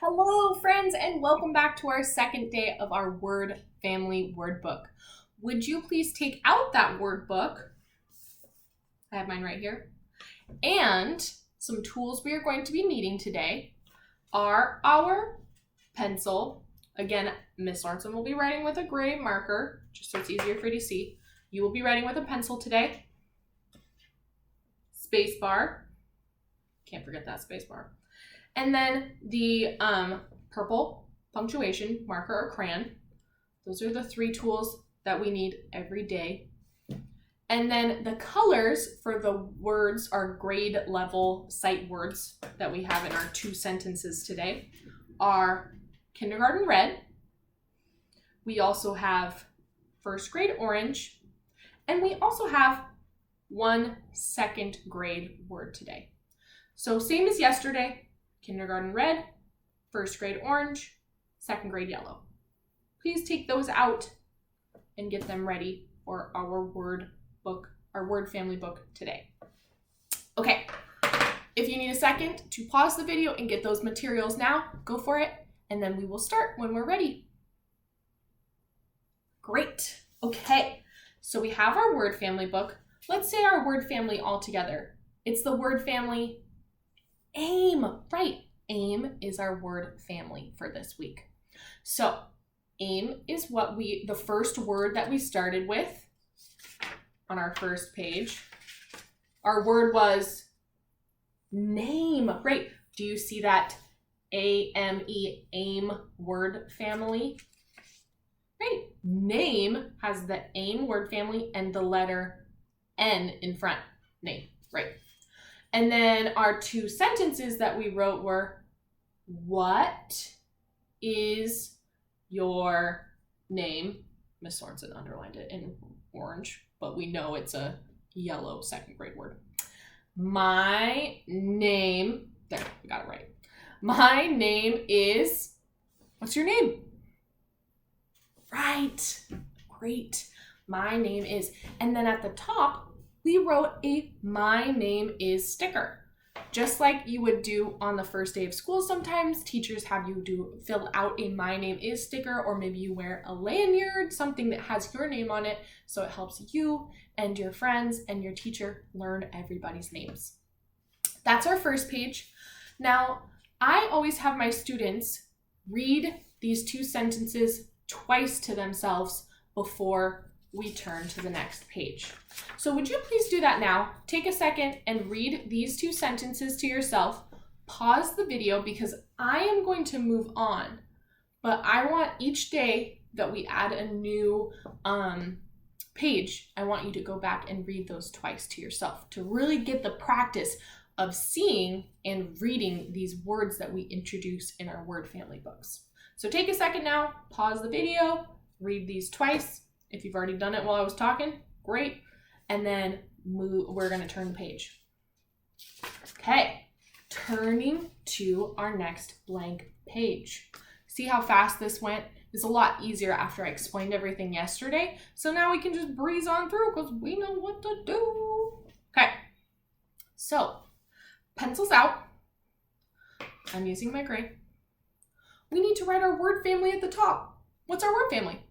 Hello, friends, and welcome back to our second day of our word family word book. Would you please take out that word book? I have mine right here. And some tools we are going to be needing today are our pencil. Again, Miss Lawrenson will be writing with a gray marker, just so it's easier for you to see. You will be writing with a pencil today. Space bar. Can't forget that space bar. And then the purple punctuation marker or crayon. Those are the three tools that we need every day. And then the colors for the words are grade level sight words that we have in our two sentences today are kindergarten red. We also have first grade orange. And we also have one second grade word today. So same as yesterday. Kindergarten red, first grade orange, second grade yellow. Please take those out and get them ready for our word book, our word family book today. Okay, if you need a second to pause the video and get those materials now, go for it, and then we will start when we're ready. Great. Okay, so we have our word family book. Let's say our word family all together. It's the word family AIM, right? AIM is our word family for this week. So AIM is the first word that we started with on our first page. Our word was name, right? Do you see that A-M-E, AIM word family? Right, name has the AIM word family and the letter N in front, name, right? And then our two sentences that we wrote were, what is your name? Miss Sorensen underlined it in orange, but we know it's a yellow second grade word. My name, there, we got it right. My name is, what's your name? Right, great. My name is, and then at the top, we wrote a my name is sticker. Just like you would do on the first day of school, sometimes teachers have you fill out a my name is sticker, or maybe you wear a lanyard, something that has your name on it, so it helps you and your friends and your teacher learn everybody's names. That's our first page. Now, I always have my students read these two sentences twice to themselves before we turn to the next page. So would you please do that now? Take a second and read these two sentences to yourself. Pause the video because I am going to move on, but I want each day that we add a new page, I want you to go back and read those twice to yourself to really get the practice of seeing and reading these words that we introduce in our word family books. So take a second now, pause the video, read these twice. If you've already done it while I was talking, great. And then we're going to turn the page. Okay, turning to our next blank page. See how fast this went? It's a lot easier after I explained everything yesterday. So now we can just breeze on through because we know what to do. Okay, so pencils out. I'm using my gray. We need to write our word family at the top. What's our word family?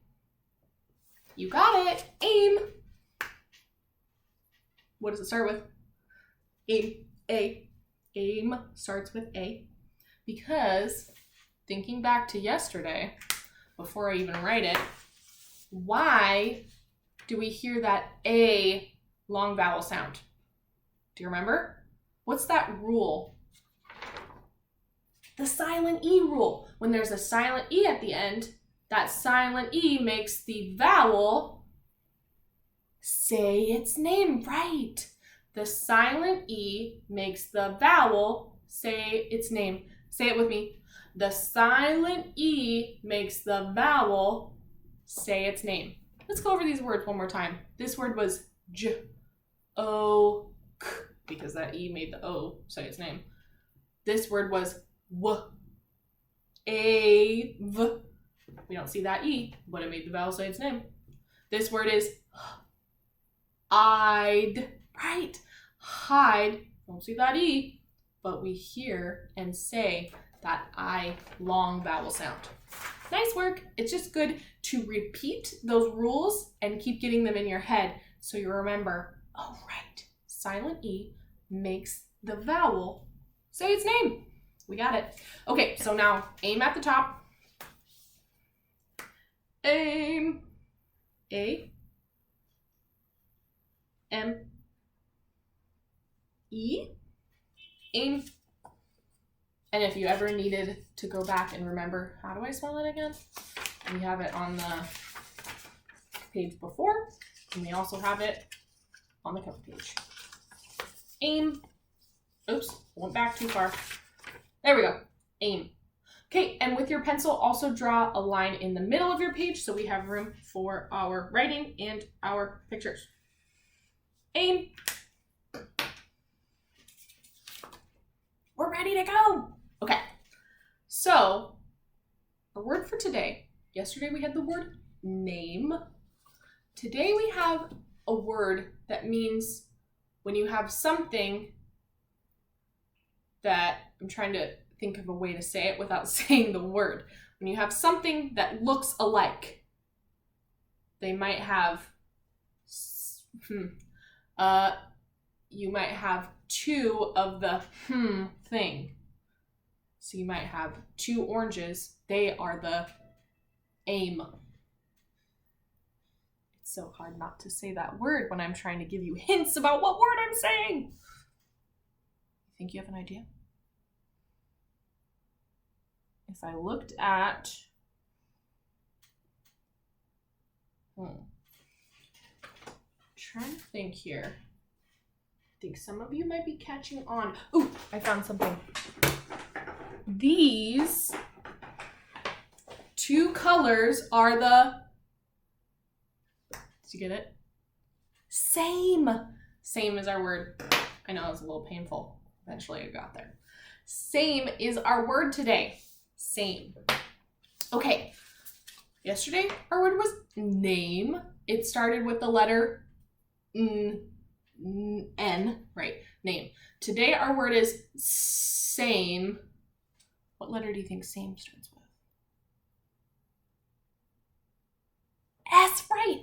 You got it, AIM. What does it start with? AIM, A. AIM starts with A because thinking back to yesterday, before I even write it, why do we hear that A long vowel sound? Do you remember? What's that rule? The silent E rule. When there's a silent E at the end, that silent E makes the vowel say its name, right? The silent E makes the vowel say its name. Say it with me. The silent E makes the vowel say its name. Let's go over these words one more time. This word was J-O-K, because that E made the O say its name. This word was W-A-V. We don't see that E, but it made the vowel say its name. This word is I'd, right? Hide. Don't see that E, but we hear and say that I long vowel sound. Nice work. It's just good to repeat those rules and keep getting them in your head so you remember, oh right, silent E makes the vowel say its name. We got it. Okay, so now aim at the top. Aim. A. M. E. Aim. And if you ever needed to go back and remember, how do I spell it again? We have it on the page before, and we also have it on the cover page. Aim. Oops, went back too far. There we go. Aim. Okay, and with your pencil, also draw a line in the middle of your page so we have room for our writing and our pictures. Aim. We're ready to go. Okay, so our word for today, yesterday we had the word name. Today we have a word that means when you have something that, I'm trying to think of a way to say it without saying the word. When you have something that looks alike, they might have, you might have two of the thing. So you might have two oranges. They are the aim. It's so hard not to say that word when I'm trying to give you hints about what word I'm saying. You think you have an idea? If I looked at, trying to think here. I think some of you might be catching on. Ooh, I found something. These two colors are the, did you get it? Same. Same is our word. I know it was a little painful. Eventually I got there. Same is our word today. Same. Okay. Yesterday our word was name. It started with the letter N, right? Name. Today our word is same. What letter do you think same starts with? S, right?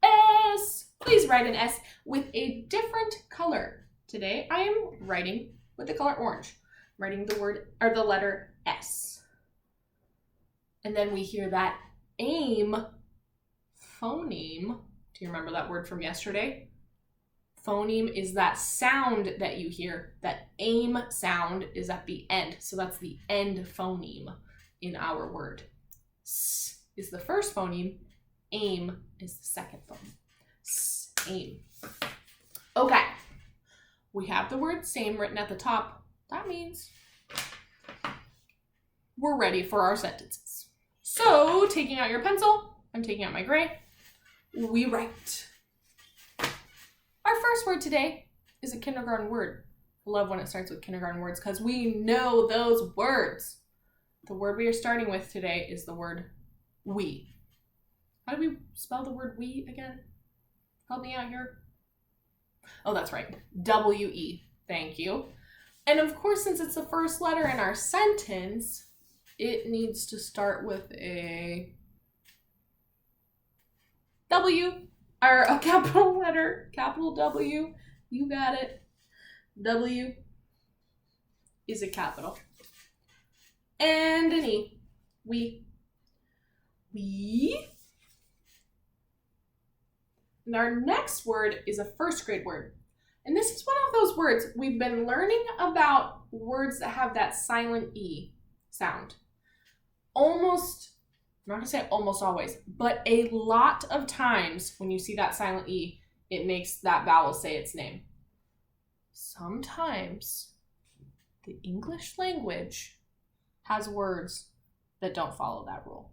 S. Please write an S with a different color. Today I am writing with the color orange. Writing the word or the letter S. And then we hear that aim phoneme. Do you remember that word from yesterday? Phoneme is that sound that you hear. That aim sound is at the end. So that's the end phoneme in our word. S is the first phoneme. Aim is the second phoneme. S, aim. Okay. We have the word same written at the top. That means we're ready for our sentences. So, taking out your pencil, I'm taking out my gray, we write. Our first word today is a kindergarten word. I love when it starts with kindergarten words because we know those words. The word we are starting with today is the word we. How do we spell the word we again? Help me out here. Oh, that's right. W-E. Thank you. And of course, since it's the first letter in our sentence, it needs to start with a W, or a capital letter, capital W. You got it. W is a capital. And an E. We. And our next word is a first grade word. And this is one of those words we've been learning about, words that have that silent E sound. Almost, I'm not gonna say almost always, but a lot of times when you see that silent E, it makes that vowel say its name. Sometimes the English language has words that don't follow that rule.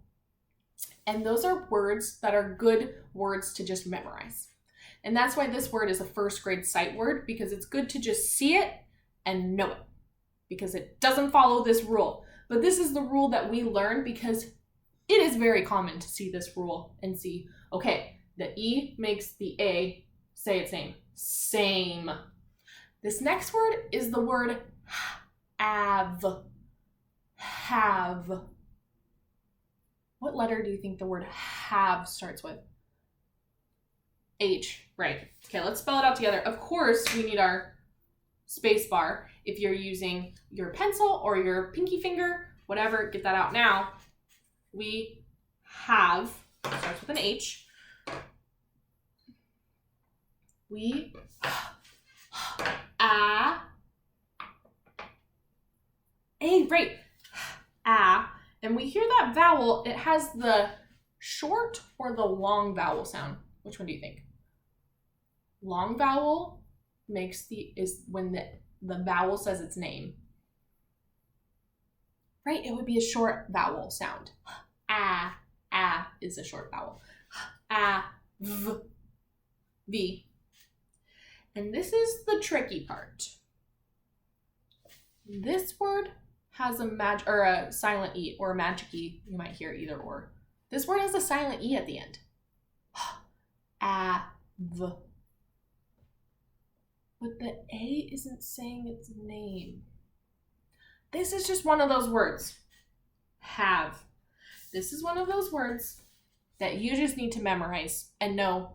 And those are words that are good words to just memorize. And that's why this word is a first grade sight word, because it's good to just see it and know it, because it doesn't follow this rule. But this is the rule that we learn because it is very common to see this rule and see, okay, the E makes the A say its name. Same. This next word is the word have. have. What letter do you think the word have starts with? H, right. Okay, let's spell it out together. Of course, we need our space bar. If you're using your pencil or your pinky finger, whatever, get that out now. We have, starts with an H. We, A, right. And we hear that vowel, it has the short or the long vowel sound. Which one do you think? Long vowel is when the vowel says its name. Right? It would be a short vowel sound. A is a short vowel. V. And this is the tricky part. This word has a silent E or a magic E. You might hear either or. This word has a silent E at the end. V. But the A isn't saying its name. This is just one of those words. Have. This is one of those words that you just need to memorize and know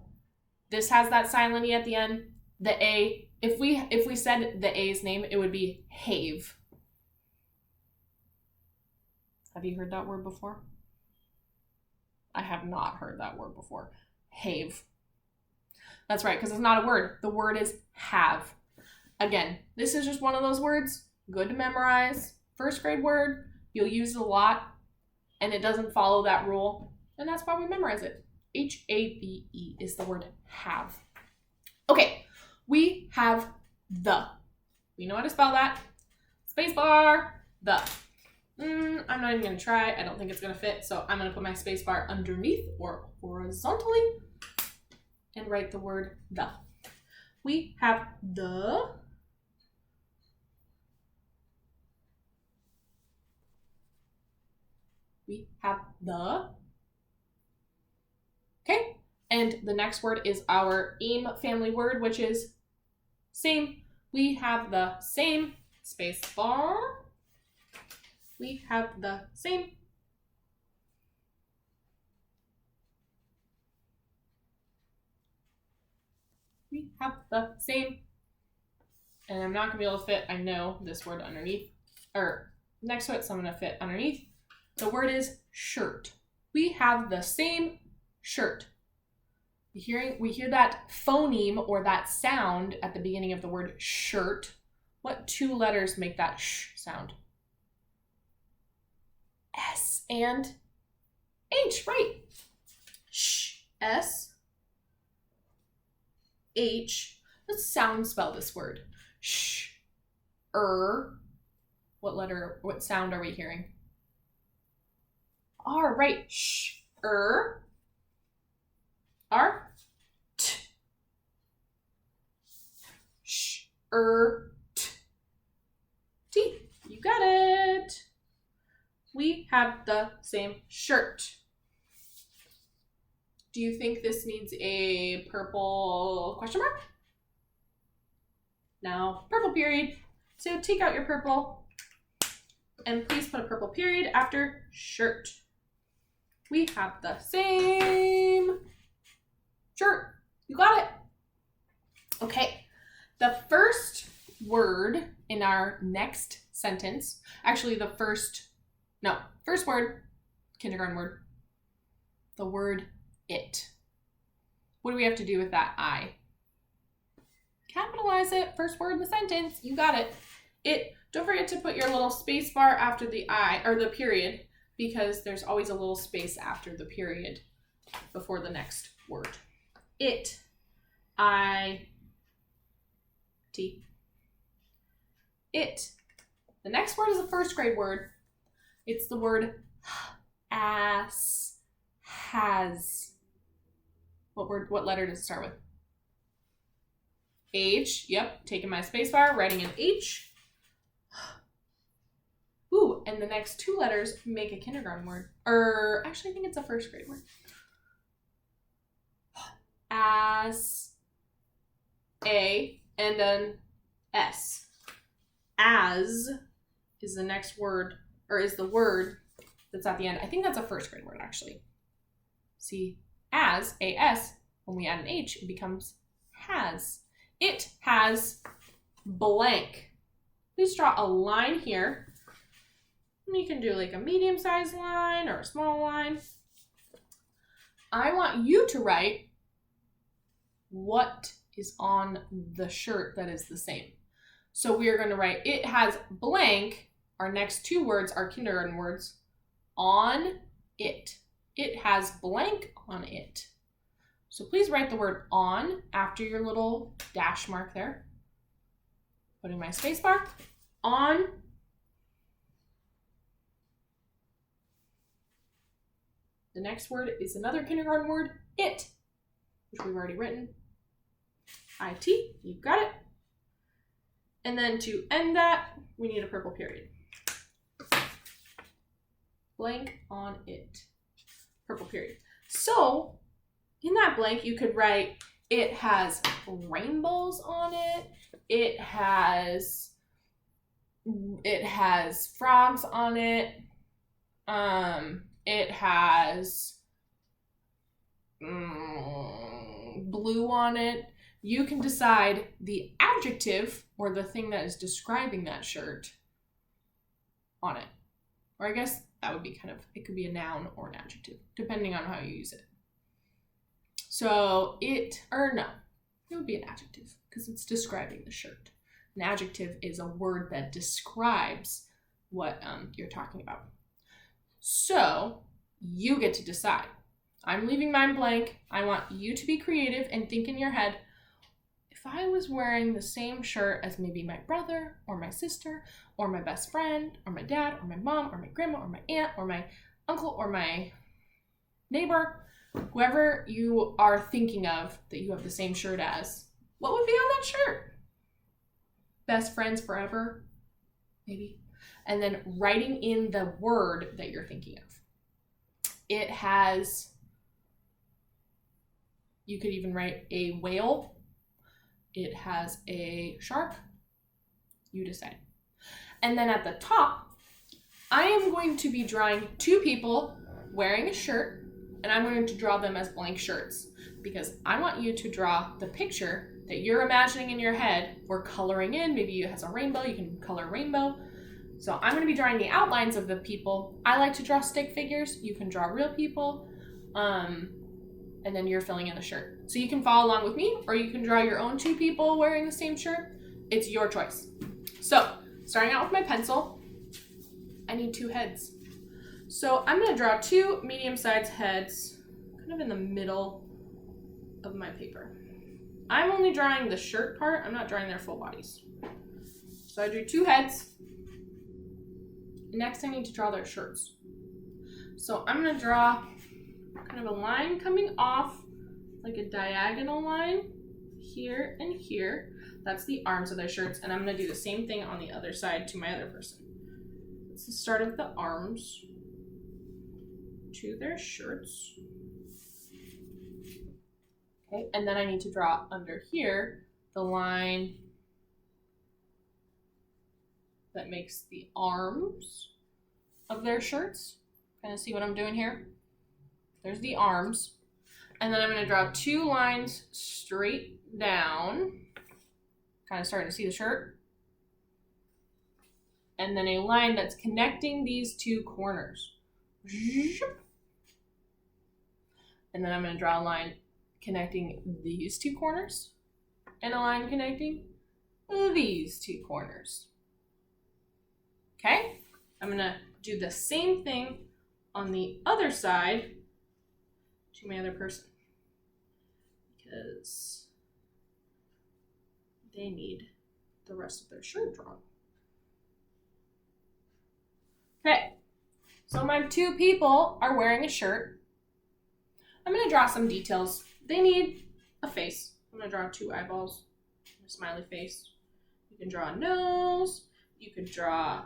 this has that silent E at the end. The A, if we said the A's name, it would be have. Have you heard that word before? I have not heard that word before. Have. That's right, because it's not a word. The word is have. Again, this is just one of those words. Good to memorize. First grade word. You'll use it a lot, and it doesn't follow that rule, and that's why we memorize it. H-A-V-E is the word have. Okay, we have the. We know how to spell that. Spacebar, the. I'm not even going to try. I don't think it's going to fit, so I'm going to put my spacebar underneath or horizontally and write the word the. We have the. We have the. Okay, and the next word is our AIM family word, which is same. We have the same. Space bar. We have the same. We have the same. And I'm not going to be able to fit, I know, this word underneath, or next to it, so I'm going to fit underneath. The word is shirt. We have the same shirt. We hear that phoneme or that sound at the beginning of the word shirt. What two letters make that sh sound? S and H, right? Sh, S, H. Let's sound spell this word. Sh, what sound are we hearing? R, right. Sh, R, T. Sh, T. You got it. We have the same shirt. Do you think this needs a purple question mark? No, purple period. So take out your purple and please put a purple period after shirt. We have the same shirt. You got it. Okay, the first word in our next sentence, actually first word, kindergarten word, the word it. What do we have to do with that I? Capitalize it, first word in the sentence, you got it. It, don't forget to put your little space bar after the I, or the period, because there's always a little space after the period before the next word. It, I, T. It. The next word is a first grade word. It's the word has. What letter does it start with? H. Yep, taking my space bar, writing an H. Ooh, and the next two letters make a kindergarten word. Or actually, I think it's a first grade word. As, A, and then S. As is the next word, or is the word that's at the end. I think that's a first grade word, actually. See, as, A-S, when we add an H, it becomes has. It has blank. Please draw a line here. You can do like a medium-sized line or a small line. I want you to write what is on the shirt that is the same. So we are going to write, it has blank. Our next two words are kindergarten words. On it. It has blank on it. So please write the word on after your little dash mark there. Putting my space bar. On. The next word is another kindergarten word, it, which we've already written. IT, you've got it. And then to end that, we need a purple period. Blank on it. Purple period. So, in that blank, you could write, it has rainbows on it. It has frogs on it. It has blue on it. You can decide the adjective or the thing that is describing that shirt on it. Or I guess that would be it could be a noun or an adjective, depending on how you use it. So it would be an adjective because it's describing the shirt. An adjective is a word that describes what you're talking about. So you get to decide. I'm leaving mine blank. I want you to be creative and think in your head, if I was wearing the same shirt as maybe my brother or my sister or my best friend or my dad or my mom or my grandma or my aunt or my uncle or my neighbor, whoever you are thinking of that you have the same shirt as, what would be on that shirt? Best friends forever, maybe. And then writing in the word that you're thinking of. It has, you could even write a whale. It has a shark. You decide. And then at the top, I am going to be drawing two people wearing a shirt, and I'm going to draw them as blank shirts because I want you to draw the picture that you're imagining in your head or coloring in. Maybe it has a rainbow. You can color rainbow. So I'm going to be drawing the outlines of the people. I like to draw stick figures. You can draw real people. And then you're filling in the shirt. So you can follow along with me, or you can draw your own two people wearing the same shirt. It's your choice. So starting out with my pencil, I need two heads. So I'm going to draw two medium-sized heads kind of in the middle of my paper. I'm only drawing the shirt part. I'm not drawing their full bodies. So I drew two heads. Next, I need to draw their shirts. So I'm going to draw kind of a line coming off, like a diagonal line here and here. That's the arms of their shirts, and I'm going to do the same thing on the other side to my other person. It's the start of the arms to their shirts. Okay, and then I need to draw under here the line that makes the arms of their shirts. Kind of see what I'm doing here? There's the arms. And then I'm going to draw two lines straight down. Kind of starting to see the shirt. And then a line that's connecting these two corners. And then I'm going to draw a line connecting these two corners. And a line connecting these two corners. Okay? I'm going to do the same thing on the other side to my other person because they need the rest of their shirt drawn. Okay, so my two people are wearing a shirt. I'm going to draw some details. They need a face. I'm going to draw two eyeballs, a smiley face. You can draw a nose. You could draw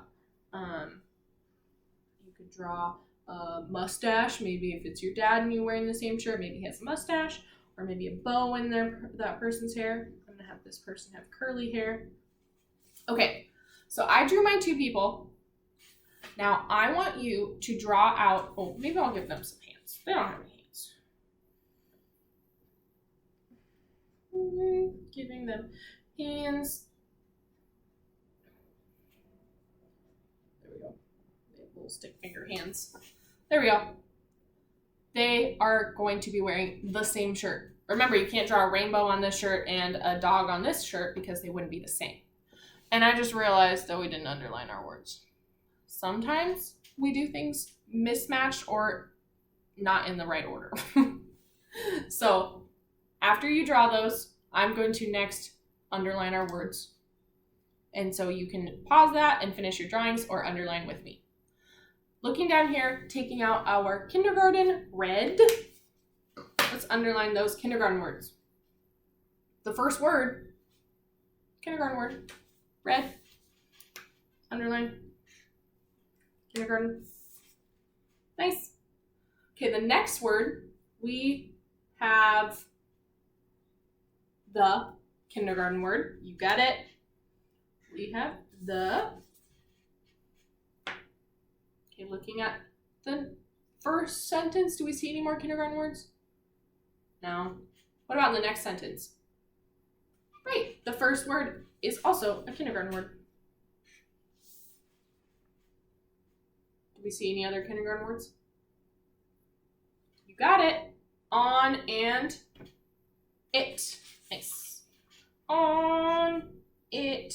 a mustache. Maybe if it's your dad and you're wearing the same shirt, maybe he has a mustache, or maybe a bow in that person's hair. I'm gonna have this person have curly hair. Okay, so I drew my two people. Now I want you to draw out, oh, maybe I'll give them some hands. They don't have any hands. Giving them hands. There we go. They have little stick finger hands. There we go. They are going to be wearing the same shirt. Remember, you can't draw a rainbow on this shirt and a dog on this shirt because they wouldn't be the same. And I just realized that we didn't underline our words. Sometimes we do things mismatched or not in the right order. So after you draw those, I'm going to next underline our words. And so you can pause that and finish your drawings or underline with me. Looking down here, taking out our kindergarten red. Let's underline those kindergarten words. The first word, kindergarten word, red, underline, kindergarten. Nice. Okay, the next word, we have the kindergarten word. You got it. We have the. Okay, looking at the first sentence, do we see any more kindergarten words? No. What about the next sentence? Great. The first word is also a kindergarten word. Do we see any other kindergarten words? You got it. On and it. Nice. On it.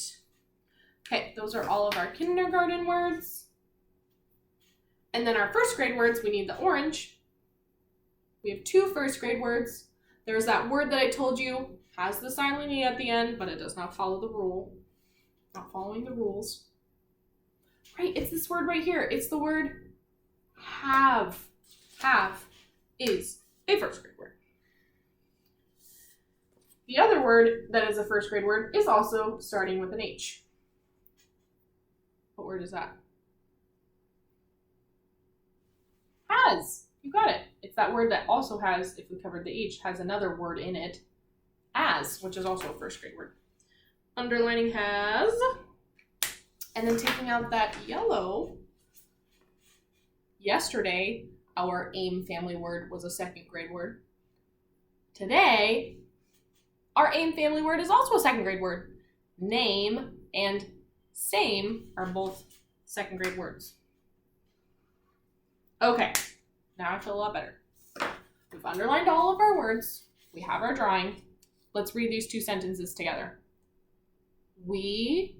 Okay, those are all of our kindergarten words. And then our first grade words, we need the orange. We have 2 first grade words. There's that word that I told you has the silent E at the end, but it does not follow the rule. Not following the rules. Right, it's this word right here. It's the word have. Have is a first grade word. The other word that is a first grade word is also starting with an H. What word is that? Has. You got it. It's that word that also has, if we covered the H, has another word in it, as, which is also a first grade word. Underlining has, and then taking out that yellow. Yesterday, our AIM family word was a second grade word. Today, our AIM family word is also a second grade word. Name and same are both second grade words. Okay, now I feel a lot better. We've underlined all of our words. We have our drawing. Let's read these 2 sentences together. We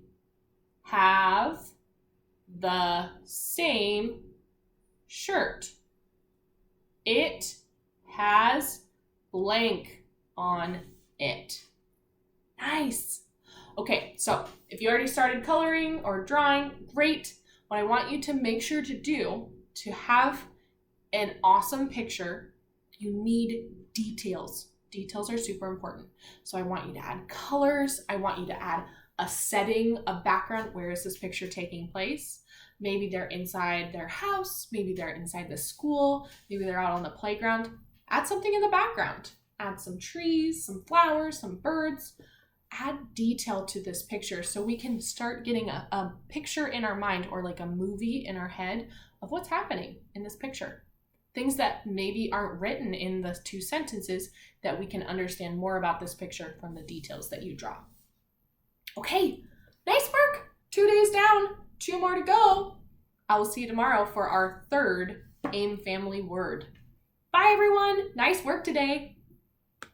have the same shirt. It has blank on it. Nice. Okay, so if you already started coloring or drawing, great. What I want you to make sure to do to have an awesome picture, you need details. Details are super important. So I want you to add colors. I want you to add a setting, a background. Where is this picture taking place? Maybe they're inside their house. Maybe they're inside the school. Maybe they're out on the playground. Add something in the background. Add some trees, some flowers, some birds. Add detail to this picture so we can start getting a picture in our mind, or like a movie in our head of what's happening in this picture. Things that maybe aren't written in the 2 sentences, that we can understand more about this picture from the details that you draw. Okay, nice work. 2 days down, 2 more to go. I will see you tomorrow for our 3rd AIM family word. Bye everyone, nice work today.